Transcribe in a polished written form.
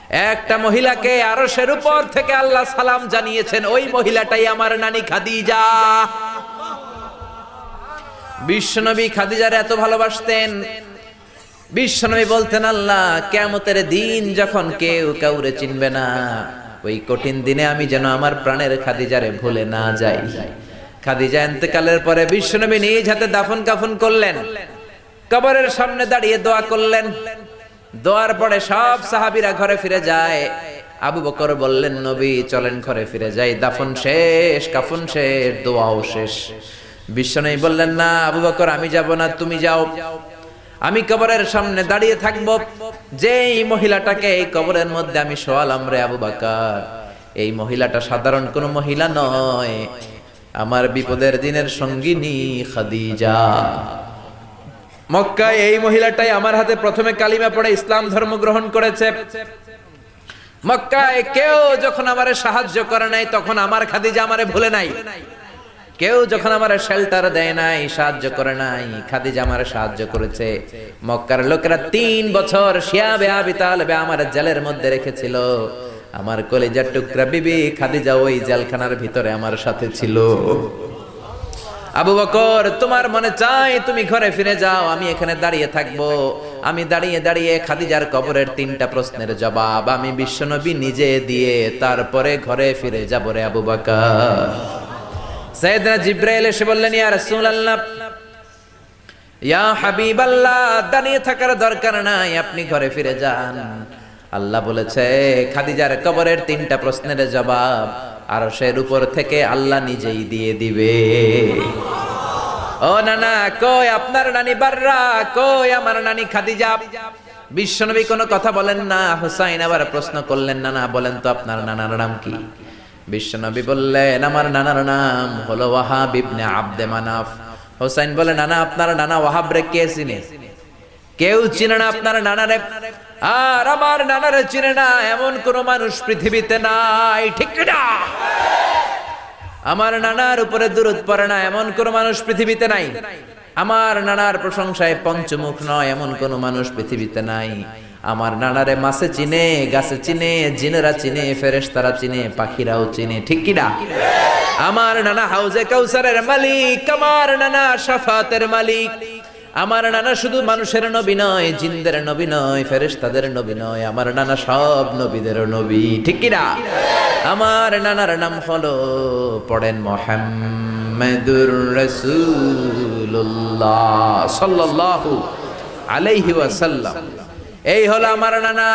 একটা মহিলাকে আরশের উপর থেকে আল্লাহ সালাম জানিয়েছেন, ওই মহিলাটাই আমার নানি খাদিজা। বিশ্বনবী খাদিজার এত ভালোবাসতেন, বিশ্বনবী বলতেন, আল্লাহ কিয়ামতের দিন যখন কেউ কাউরে চিনবে না, ওই কঠিন দিনে আমি যেন আমার প্রাণের খাদিজারে ভুলে না যাই। খাদিজা ইন্তেকালের পরে বিশ্বনবী নিজ হাতে দাফন কাফন করলেন, কবরের সামনে দাঁড়িয়ে দোয়া করলেন। দোয়ার পরে সব সাহাবীরা ঘরে ফিরে যায়। আবু বকর বললেন, নবী চলেন ঘরে ফিরে যাই, দাফন শেষ, কাফন শেষ, দোয়াও শেষ। বিশ্বনবী বললেন, না আবু বকর, আমি যাব না, তুমি যাও, আমি কবরের সামনে দাঁড়িয়ে থাকবো। যেই মহিলাটাকে এই কবরের মধ্যে আমি শোয়ালাম রে আবু বকর, এই মহিলাটা সাধারণ কোনো মহিলা নয়, আমার বিপদের দিনের সঙ্গিনী খাদিজা। মক্কায় এই মহিলাটাই আমার হাতে প্রথমে কালিমা পড়ে ইসলাম ধর্ম গ্রহণ করেছে। মক্কায় কেউ যখন আমারে সাহায্য করে নাই, তখন আমার খাদিজা আমারে ভুলে নাই। কেউ যখন আমার শেল্টার দেয় নাই, সাহায্য করে নাই, খাদিজা আমারে সাহায্য করেছে। মক্কার লোকেরা 3 বছর শিয়াবে আবি তালেবে আমার জেলের মধ্যে রেখেছিল। আমার কলিজার টুকরা বিবি খাদিজা ওই জেলখানার ভিতরে আমার সাথে ছিল। আবু বকর, তোমার মনে চায় তুমি ঘরে ফিরে যাও, আমি এখানে দাঁড়িয়ে থাকবো। আমি দাঁড়িয়ে দাঁড়িয়ে খাদিজার কবরের 3টা প্রশ্নের জবাব আমি বিশ্বনবী নিজে দিয়ে তারপরে ঘরে ফিরে যাব রে আবু বকর। সাইয়েদনা জিবরাইল এসে বললেন, ইয়া রাসূলুল্লাহ, ইয়া হাবিবাল্লাহ, দাঁড়িয়ে থাকার দরকার নাই, আপনি ঘরে ফিরে যান। আল্লাহ বলেছে খাদিজার কবরের 3টা প্রশ্নের জবাব আরশের উপর থেকে আল্লাহ নিজেই দিয়ে দিবে। ও নানা, কই আপনার নানি বাররা, কই আমার নানি খাদিজা? বিশ্বনবী কোনো কথা বলেন না। হুসাইন আবার প্রশ্ন করলেন, নানা বলেন তো আপনার নানার নাম কি? বিশ্বনবী বললেন, আমার নানার নাম হলো ওয়াহাব ইবনে আব্দে মানাফ। হুসাইন বলে, নানা আপনার নানা ওয়াহাব রে কে চিনে? কেউ চিনে না আপনার নানারে। আর আমার নানারে চিনে না এমন কোন মানুষ পৃথিবীতে নাই, ঠিক না? আমার নানার উপরে দুরূদ পড়ে না এমন কোন মানুষ পৃথিবীতে নাই। আমার নানার প্রশংসায় পঞ্চমুখ নয় এমন কোন মানুষ পৃথিবীতে নাই। আমার নানারে মাছে চিনে, গাছে চিনে, জিনেরা চিনে, ফেরেশতারা চিনে, পাখিরাও চিনে, ঠিক কি না? আমার নানা হাউজে কাউসারের মালিক, আমার নানা শাফাতের মালিক। আমার নানা শুধু মানুষের নবী নয়, জিনদের নবী নয়, ফেরেশতাদের নবী নয়, আমার নানা সব নবীদের নবী, ঠিক কি না? আমার নানার নাম হলো, পড়েন, মুহাম্মাদুর রাসূলুল্লাহ সাল্লাল্লাহু আলাইহি ওয়াসাল্লাম। এই হলো আমার নানা।